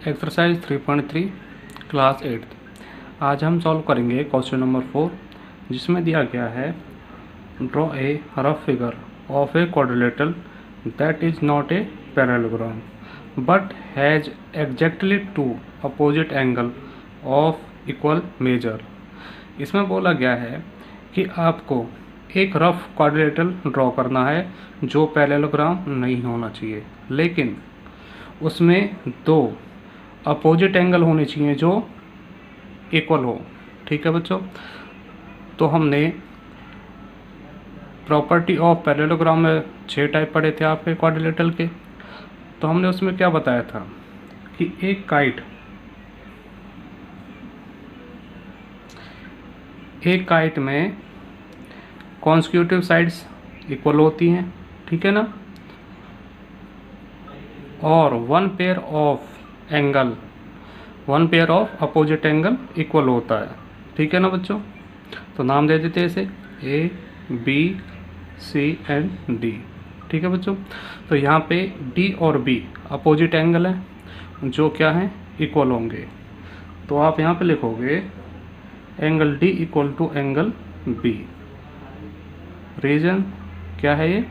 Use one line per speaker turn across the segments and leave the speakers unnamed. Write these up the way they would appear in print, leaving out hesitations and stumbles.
Exercise 3.3 class 8। आज हम solve करेंगे क्वेश्चन नंबर 4, जिसमें दिया गया है draw a rough figure of a quadrilateral that is not a parallelogram but has exactly two opposite angle of equal measure. इसमें बोला गया है कि आपको एक रफ क्वाड्रिलेटरल ड्रॉ करना है जो पैरेललोग्राम नहीं होना चाहिए, लेकिन उसमें दो अपोजिट एंगल होने चाहिए जो इक्वल हो। ठीक है बच्चों, तो हमने प्रॉपर्टी ऑफ पैरेललोग्राम में 6 टाइप पढ़े थे आपके क्वाड्रिलेटरल के। तो हमने उसमें क्या बताया था कि एक काइट में कॉन्सिक्यूटिव साइड्स इक्वल होती हैं, ठीक है ना, और one pair of opposite angle equal होता है। ठीक है ना बच्चों, तो नाम दे देते हैं इसे A B C and D. ठीक है बच्चों, तो यहाँ पे डी और बी अपोजिट एंगल हैं जो क्या हैं, इक्वल होंगे। तो आप यहाँ पे लिखोगे angle D equal to angle B. Reason क्या है, ये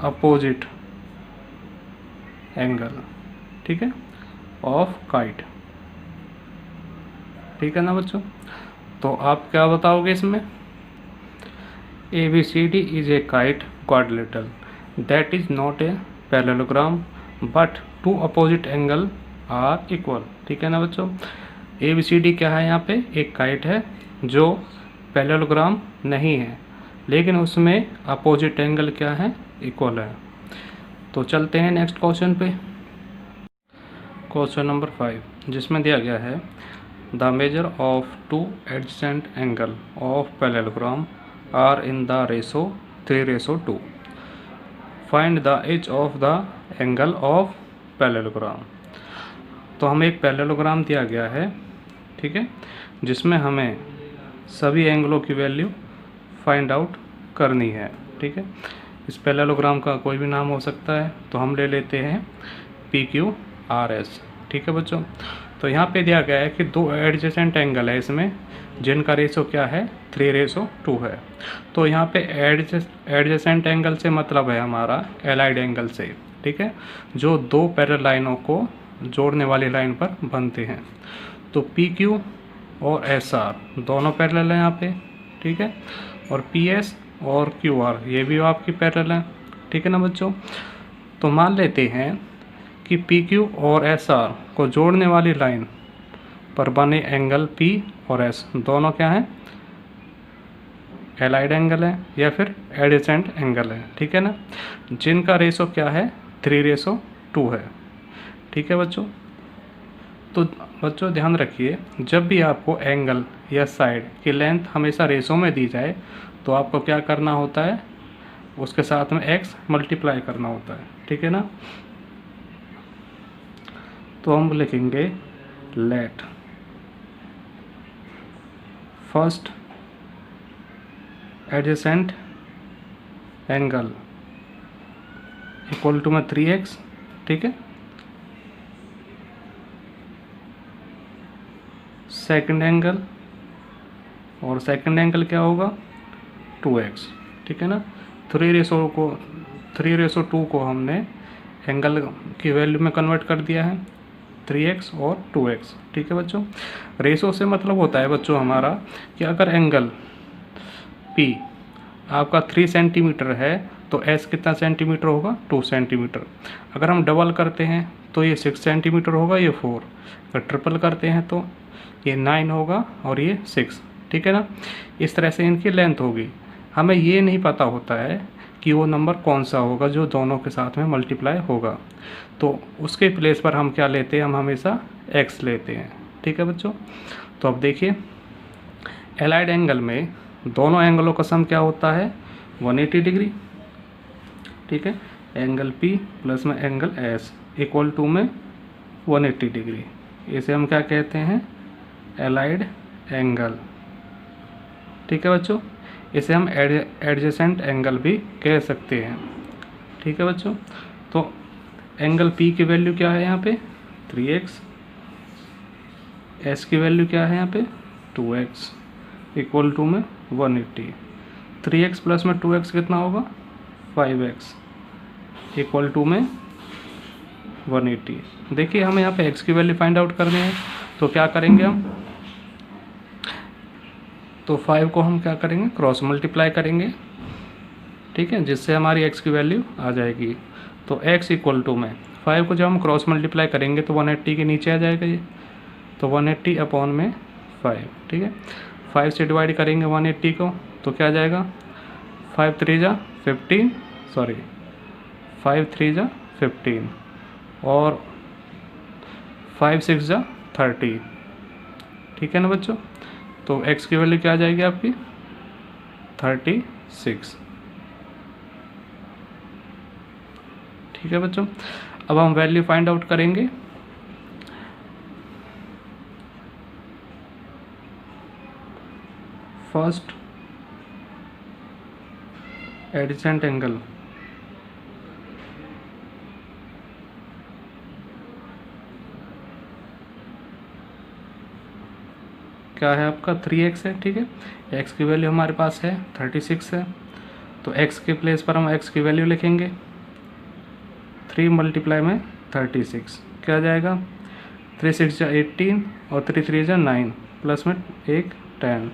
अपोजिट एंगल, ठीक है, ऑफ काइट। ठीक है ना बच्चों, तो आप क्या बताओगे इसमें, A B C D is a kite quadrilateral that is not a parallelogram but two opposite angle are equal. ठीक है ना बच्चों, ए बी सी डी क्या है, यहाँ पे एक काइट है जो पैरेललोग्राम नहीं है, लेकिन उसमें अपोजिट एंगल क्या है, इक्वल है। तो चलते हैं नेक्स्ट क्वेश्चन पे, क्वेश्चन नंबर 5, जिसमें दिया गया है the measure of two adjacent angle of parallelogram are in the ratio 3:2। Find the each of the angle of parallelogram. तो हमें एक पैरेललोग्राम दिया गया है, ठीक है, जिसमें हमें सभी एंगलों की वैल्यू फाइंड आउट करनी है। ठीक है, इस पैरेललोग्राम का कोई भी नाम हो सकता है, तो हम ले लेते हैं PQRS। ठीक है बच्चों, तो यहाँ पे दिया गया है कि दो एडजेसेंट एंगल है इसमें, जिनका रेशो क्या है, 3:2 है। तो यहाँ पे एडजेसेंट एंगल से मतलब है हमारा एलाइड एंगल से, ठीक है, जो दो पैरेलल लाइनों को जोड़ने वाली लाइन पर बनते हैं। तो PQ और SR दोनों पैरेलल हैं यहाँ पे, ठीक है, और PS और QR ये भी आपकी पैरेलल है। ठीक है ना बच्चों, तो मान लेते हैं कि PQ और SR को जोड़ने वाली लाइन पर बने एंगल P और S दोनों क्या हैं, एलाइड एंगल है या फिर एडजेसेंट एंगल है। ठीक है ना, जिनका रेशो क्या है, 3:2 है। ठीक है बच्चों, तो बच्चों ध्यान रखिए, जब भी आपको एंगल या साइड की लेंथ हमेशा रेशो में दी जाए तो आपको क्या करना होता है, उसके साथ में x मल्टीप्लाई करना होता है। ठीक है ना, तो हम लिखेंगे let first adjacent angle equal to में 3x, ठीक है, सेकंड एंगल, और सेकंड एंगल क्या होगा, 2x। ठीक है ना, 3:2 को हमने एंगल की वैल्यू में कन्वर्ट कर दिया है, 3x और 2x। ठीक है बच्चों, रेशो से मतलब होता है बच्चों हमारा कि अगर एंगल P आपका 3 सेंटीमीटर है तो S कितना सेंटीमीटर होगा, 2 सेंटीमीटर। अगर हम डबल करते हैं तो ये 6 सेंटीमीटर होगा, ये 4। अगर ट्रिपल करते हैं तो ये 9 होगा और ये 6। ठीक है ना, इस तरह से इनकी लेंथ होगी। हमें ये नहीं पता होता है कि वो नंबर कौन सा होगा जो दोनों के साथ में मल्टीप्लाई होगा, तो उसके प्लेस पर हम क्या लेते हैं, हम हमेशा x लेते हैं। ठीक है बच्चों, तो अब देखिए एलाइड एंगल में दोनों एंगलों का सम क्या होता है, 180 डिग्री। ठीक है, एंगल P प्लस में एंगल S इक्वल टू में 180 डिग्री। इसे हम क्या कहते हैं, एलाइड एंगल। ठीक है बच्चों, इसे हम एडजेसेंट एंगल भी कह सकते हैं। ठीक है बच्चों, तो एंगल पी की वैल्यू क्या है यहाँ पे 3x, एस की वैल्यू क्या है यहाँ पे 2x इक्वल टू में 180। 3x प्लस में 2x कितना होगा 5x इक्वल टू में 180। देखिए हमें यहाँ पे x की वैल्यू फाइंड आउट करनी है, तो क्या करेंगे हम, तो 5 को हम क्या करेंगे क्रॉस मल्टीप्लाई करेंगे, ठीक है, जिससे हमारी x की वैल्यू आ जाएगी। तो x इक्वल टू में 5 को जब हम क्रॉस मल्टीप्लाई करेंगे तो 180 के नीचे आ जाएगा ये, तो 180 अपॉन में 5, ठीक है। 5 से डिवाइड करेंगे 180 को तो क्या आ जाएगा 5 3 जा 15, सॉरी 5 3 जा 15 और 5 6 जा 30, ठीक है ना बच्चों। तो x की वैल्यू क्या आ जाएगी आपकी 36, ठीक है बच्चों। अब हम वैल्यू फाइंड आउट करेंगे। फर्स्ट एडजेसेंट एंगल क्या है आपका 3x है, ठीक है। x की वैल्यू हमारे पास है 36 है, तो x के प्लेस पर हम x की वैल्यू लिखेंगे 3 मल्टीप्लाई में 36 क्या आ जाएगा 3 6 जा 18 और 3 3 जा 9 प्लस में 1 10,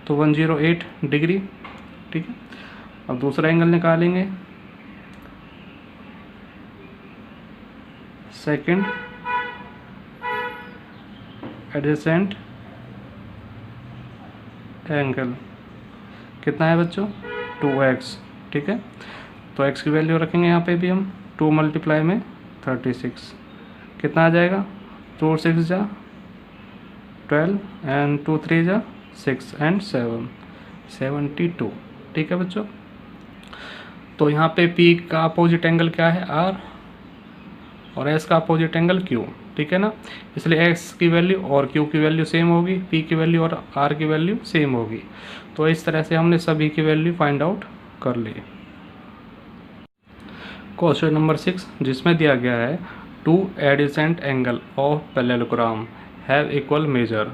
तो 108 डिग्री, ठीक है। अब दूसरा एंगल निकालेंगे, सेकंड एडजेसेंट एंगल कितना है बच्चों 2x, ठीक है। तो x की वैल्यू रखेंगे यहाँ पे भी हम 2 मल्टीप्लाई में 36 कितना आ जाएगा 2 6 जा 12 एंड 2 3 जा 6 एंड 7 72, ठीक है बच्चों। तो यहाँ पे P का अपोजिट एंगल क्या है R और S का अपोजिट एंगल Q, ठीक है ना। इसलिए x की वैल्यू और q की वैल्यू सेम होगी, p की वैल्यू और r की वैल्यू सेम होगी। तो इस तरह से हमने सभी की वैल्यू फाइंड आउट कर ली। क्वेश्चन नंबर 6 जिसमें दिया गया है 2 adjacent angle of parallelogram have equal major,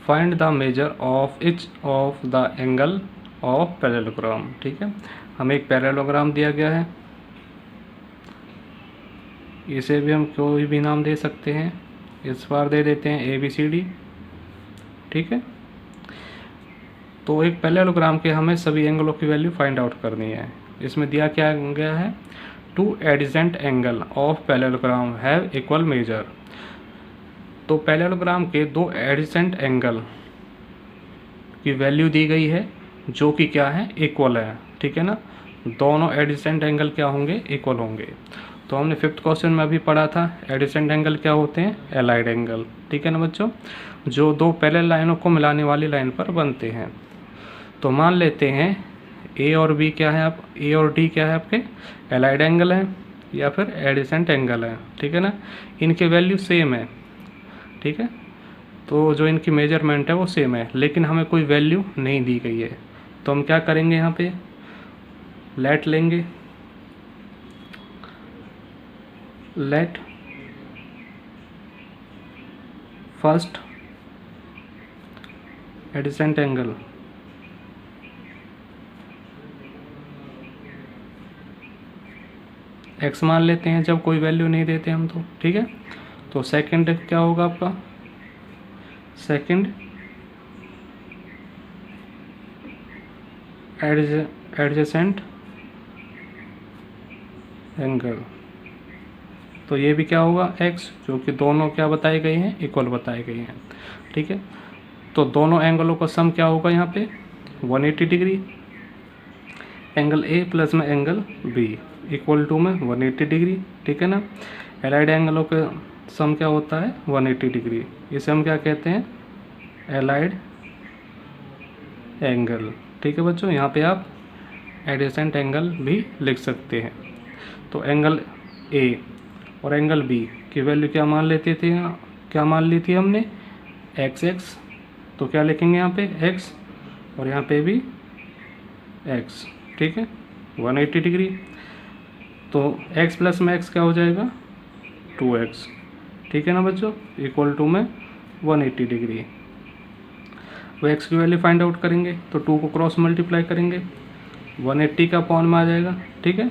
find the measure of each of the angle of parallelogram, ठीक है। हमें एक पैरेललोग्राम दिया गया है, इसे भी हम कोई भी नाम दे सकते हैं, इस बार दे देते हैं ABCD, ठीक है। तो एक पैरेललोग्राम के हमें सभी एंगलों की वैल्यू फाइंड आउट करनी है। इसमें दिया क्या गया है 2 adjacent angle of parallelogram have equal major. तो पैरेललोग्राम के 2 एडजेसेंट एंगल की वैल्यू दी गई है जो कि क्या है इक्वल है, ठीक है ना। दोनों एडजेसेंट एंगल क्या होंगे इक्वल होंगे। तो हमने 5th क्वेश्चन में अभी पढ़ा था एडजेसेंट एंगल क्या होते हैं एलाइड एंगल, ठीक है ना बच्चों, जो दो पैरेलल लाइनों को मिलाने वाली लाइन पर बनते हैं। तो मान लेते हैं A और B क्या है, आप A और D क्या है आपके एलाइड एंगल हैं या फिर एडजेसेंट एंगल है, ठीक है ना। इनके वैल्यू सेम है, ठीक है। तो जो इनकी मेजरमेंट है वो सेम है, लेकिन हमें कोई वैल्यू नहीं दी गई है। तो हम क्या करेंगे यहाँ पे लेट लेंगे, late first adjacent angle x मान लेते हैं जब कोई वैल्यू नहीं देते हम, तो ठीक है। तो सेकंड क्या होगा आपका सेकंड एडजेसेंट एंगल, तो ये भी क्या होगा x, जो कि दोनों क्या बताए गए हैं इक्वल बताए गए हैं, ठीक है। तो दोनों एंगलों का सम क्या होगा यहाँ पे 180 डिग्री, एंगल A प्लस में एंगल B इक्वल टू में 180 डिग्री, ठीक है ना। एलाइड एंगलों का सम क्या होता है 180 डिग्री, इसे हम क्या कहते हैं एलाइड एंगल, ठीक है बच्चों। यहाँ पे आप एडजेसेंट एंगल भी लिख सकते हैं। तो एंगल A और एंगल B की वैल्यू क्या मान लेते थे, क्या मान ली थी हमने x, तो क्या लिखेंगे यहाँ पे x और यहाँ पे भी x, ठीक है 180 डिग्री। तो x प्लस में x क्या हो जाएगा 2x, ठीक है ना बच्चों, इक्वल टू में 180 डिग्री। वो x की वैल्यू फाइंड आउट करेंगे तो 2 को क्रॉस मल्टीप्लाई करेंगे, 180 का अपॉन में आ जाएगा, ठीक है,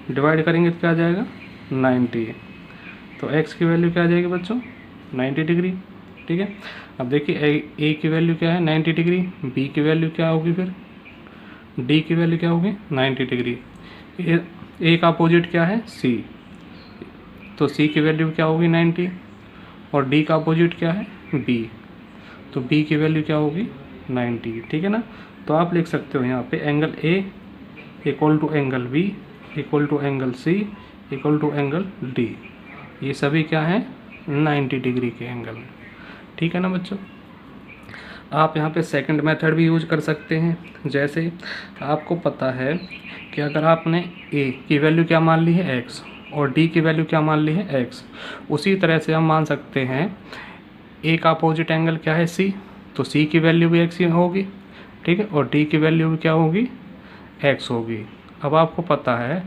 डिवाइड करेंगे तो क्या आ जाएगा 90। तो x की वैल्यू क्या आ जाएगी बच्चों 90 डिग्री, ठीक है। अब देखिए a की वैल्यू क्या है 90 डिग्री, b की वैल्यू क्या होगी, फिर d की वैल्यू क्या होगी 90 डिग्री, a का अपोजिट क्या है c, तो c की वैल्यू क्या होगी 90 और d का अपोजिट क्या है b, तो b की वैल्यू क्या होगी 90, ठीक है ना। तो आप लिख सकते हो यहाँ पे angle a equal to angle b equal to angle c equal to angle d, ये सभी क्या है 90 डिग्री के एंगल, ठीक है ना बच्चों। आप यहाँ पे सेकंड मेथड भी यूज कर सकते हैं, जैसे आपको पता है कि अगर आपने a की वैल्यू क्या मान ली है x और d की वैल्यू क्या मान ली है x, उसी तरह से हम मान सकते हैं a का अपोजिट एंगल क्या है c, तो c की वैल्यू भी x ही होगी, ठीक है, और d की वैल्यू भी क्या होगी x होगी। अब आपको पता है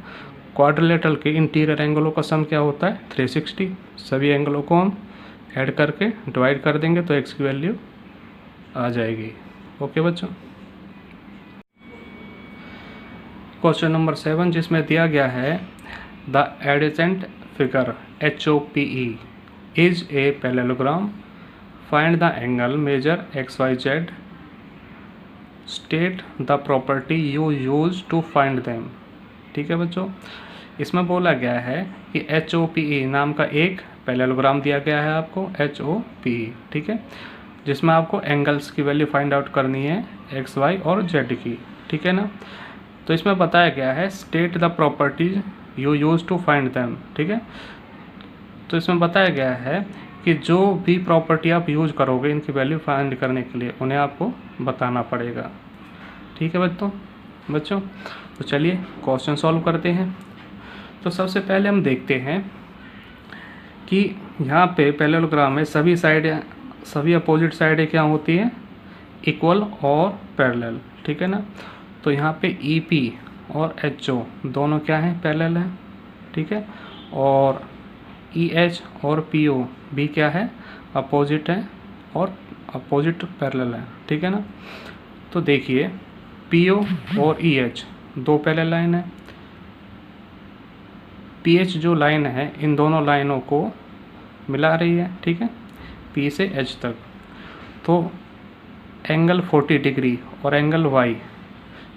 क्वाड्रिलेटरल के इंटीरियर एंगलों का सम क्या होता है 360, सभी एंगलों को हम ऐड करके डिवाइड कर देंगे तो x की वैल्यू आ जाएगी। ओके बच्चों, क्वेश्चन नंबर 7 जिसमें दिया गया है the adjacent figure HOPE is a parallelogram, find the angle measure XYZ, state the property you use to find them, ठीक है बच्चों। इसमें बोला गया है कि HOPE नाम का एक पैरेललोग्राम दिया गया है आपको HOPE, ठीक है, जिसमें आपको एंगल्स की वैल्यू फाइंड आउट करनी है x, y और z की, ठीक है ना। तो इसमें बताया गया है state the properties you use to find them, ठीक है। तो इसमें बताया गया है कि जो भी प्रॉपर्टी आप यूज करोगे इनकी वैल्यू फाइंड करने के लिए उन्हें आपको बताना पड़ेगा, ठीक है बच्चों। तो चलिए क्वेश्चन सॉल्व करते हैं। तो सबसे पहले हम देखते हैं कि यहाँ पे पैरेललोग्राम में सभी अपोजिट साइडें क्या होती हैं इक्वल और पैरेलल, ठीक है ना। तो यहाँ पे EP और HO दोनों क्या हैं पैरेलल हैं, ठीक है, और EH और PO भी क्या है अपोजिट है और अपोजिट पैरेलल है, ठीक है ना। तो देखिए PO और EH दो पैरेलल लाइन है, PH जो लाइन है इन दोनों लाइनों को मिला रही है, ठीक है, P से H तक। तो एंगल 40 डिग्री और एंगल Y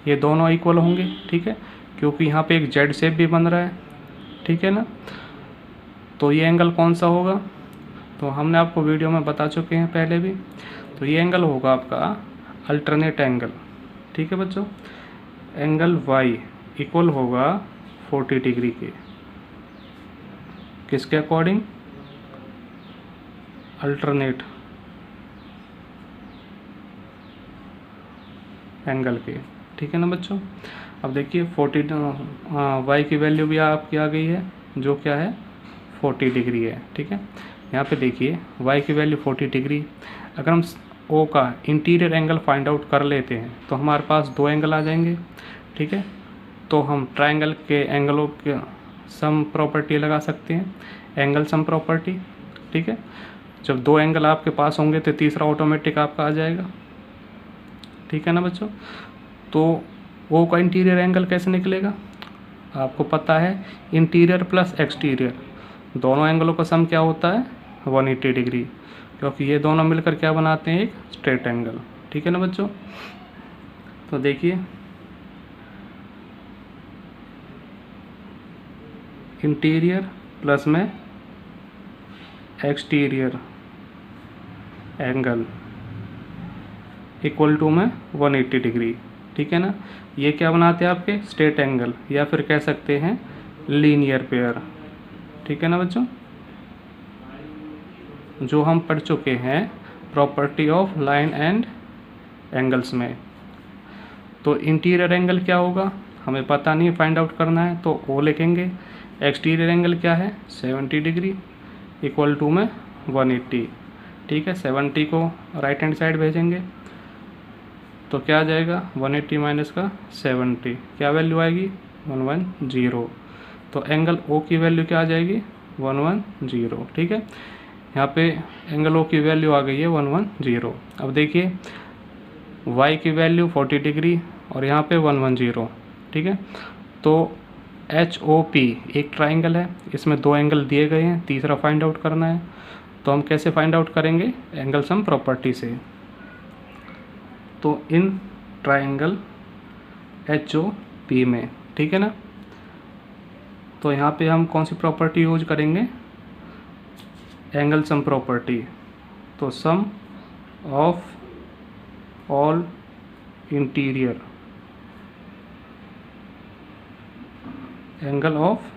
ये दोनों इक्वल होंगे, ठीक है, क्योंकि यहाँ पे एक Z शेप भी बन रहा है, ठीक है ना। तो ये एंगल कौन सा होगा, तो हमने आपको वीडियो में बता चुके हैं पहले भी। तो ये एंगल होगा आपका अल्टरनेट एंगल, ठीक है बच्चों। एंगल Y इक्वल होगा 40 डिग्री के, किसके अकॉर्डिंग अल्टरनेट एंगल के, ठीक है ना बच्चों। अब देखिए 40 Y की वैल्यू भी आपकी आ गई है जो क्या है 40 डिग्री है, ठीक है। यहाँ पे देखिए Y की वैल्यू 40 डिग्री, अगर हम O का इंटीरियर एंगल फाइंड आउट कर लेते हैं तो हमारे पास दो एंगल आ जाएंगे, ठीक है। तो हम ट्रायंगल के एंगलों के सम प्रॉपर्टी लगा सकते हैं, एंगल सम प्रॉपर्टी, ठीक है। जब दो एंगल आपके पास होंगे तो तीसरा ऑटोमेटिक आपका आ जाएगा, ठीक है ना बच्चों। तो O का इंटीरियर एंगल कैसे निकलेगा, आपको पता है इंटीरियर प्लस एक्सटीरियर दोनों एंगलों का सम क्या होता है 180 डिग्री, क्योंकि ये दोनों मिलकर क्या बनाते हैं एक स्ट्रेट एंगल, ठीक है ना बच्चों। तो देखिए इंटीरियर प्लस में एक्सटीरियर एंगल इक्वल टू में 180 डिग्री, ठीक है ना। ये क्या बनाते हैं आपके स्ट्रेट एंगल या फिर कह सकते हैं लीनियर पेयर, ठीक है ना बच्चों, जो हम पढ़ चुके हैं property of line and angles में। तो इंटीरियर एंगल क्या होगा हमें पता नहीं, फाइंड आउट करना है तो O लिखेंगे। एक्सटीरियर एंगल क्या है 70 डिग्री इक्वल टू में 180, ठीक है। 70 को राइट हैंड साइड भेजेंगे तो क्या आ जाएगा 180 माइनस का 70, क्या वैल्यू आएगी 110, तो एंगल ओ की वैल्यू क्या आ जाएगी 110, ठीक है। यहाँ पे एंगल ओ की वैल्यू आ गई है 110। अब देखिए y की वैल्यू 40 डिग्री और यहाँ पे 110, ठीक है। तो HOP एक ट्राइंगल है, इसमें दो एंगल दिए गए हैं, तीसरा फाइंड आउट करना है। तो हम कैसे फाइंड आउट करेंगे, एंगल सम प्रॉपर्टी से। तो इन ट्राइंगल HOP में, ठीक है ना, तो यहाँ पे हम कौन सी प्रॉपर्टी यूज करेंगे, एंगल सम प्रॉपर्टी। तो sum of all interior angle of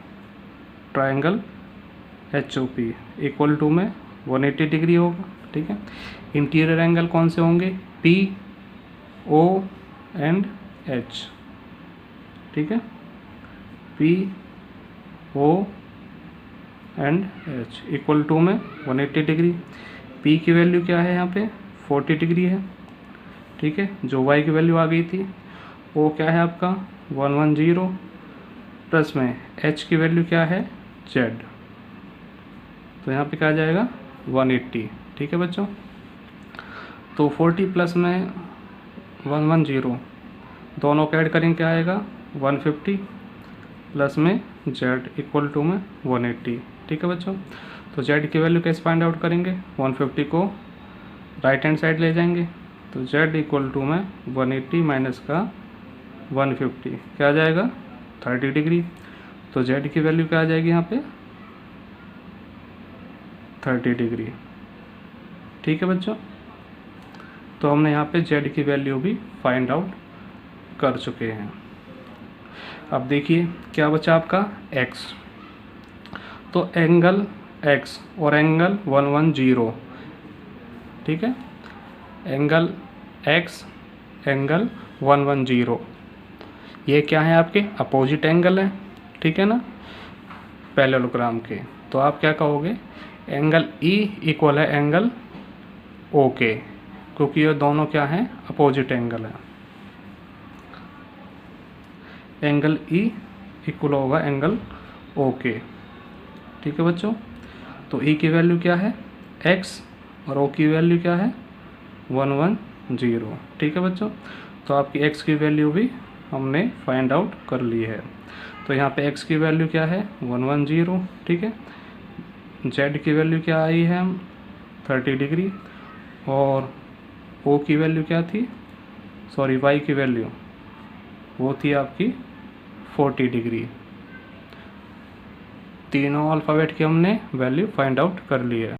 triangle HOP equal to में 180 डिग्री होगा, ठीक है। इंटीरियर एंगल कौन से होंगे, P, O एंड H, ठीक है, P, O and H equal to में 180 डिग्री। P की वैल्यू क्या है यहाँ पे 40 डिग्री है, ठीक है, जो Y की वैल्यू आ गई थी। O क्या है आपका 110 प्लस में H की वैल्यू क्या है Z, तो यहाँ पे क्या आ जाएगा 180, ठीक है बच्चों। तो 40 प्लस में 110 दोनों को ऐड करेंगे क्या आएगा 150 प्लस में Z इक्वल टू में 180, ठीक है बच्चों। तो Z की वैल्यू कैसे फाइंड आउट करेंगे, 150 को राइट हैंड साइड ले जाएंगे, तो Z इक्वल टू में 180 माइनस का 150 क्या आ जाएगा 30 डिग्री। तो Z की वैल्यू क्या आ जाएगी यहाँ पे 30 डिग्री, ठीक है बच्चों। तो हमने यहाँ पे Z की वैल्यू भी फाइंड आउट कर चुके हैं। अब देखिए क्या बचा आपका X। तो एंगल X और एंगल 110, ठीक है, एंगल X एंगल 110 ये क्या है आपके अपोजिट एंगल है, ठीक है ना, पैरेललोग्राम के। तो आप क्या कहोगे, एंगल E इक्वल है एंगल O के, क्योंकि ये दोनों क्या हैं अपोजिट एंगल है। एंगल E इक्वल होगा एंगल O के, ठीक है बच्चों। तो E की वैल्यू क्या है X और O की वैल्यू क्या है 110, ठीक है बच्चों। तो आपकी X की वैल्यू भी हमने फाइंड आउट कर ली है। तो यहाँ पे X की वैल्यू क्या है 110, ठीक है। Z की वैल्यू क्या आई है 30 डिग्री और O की वैल्यू क्या थी, सॉरी Y की वैल्यू वो थी आपकी 40 डिग्री। तीनों अल्फ़ाबेट की हमने वैल्यू फाइंड आउट कर ली है।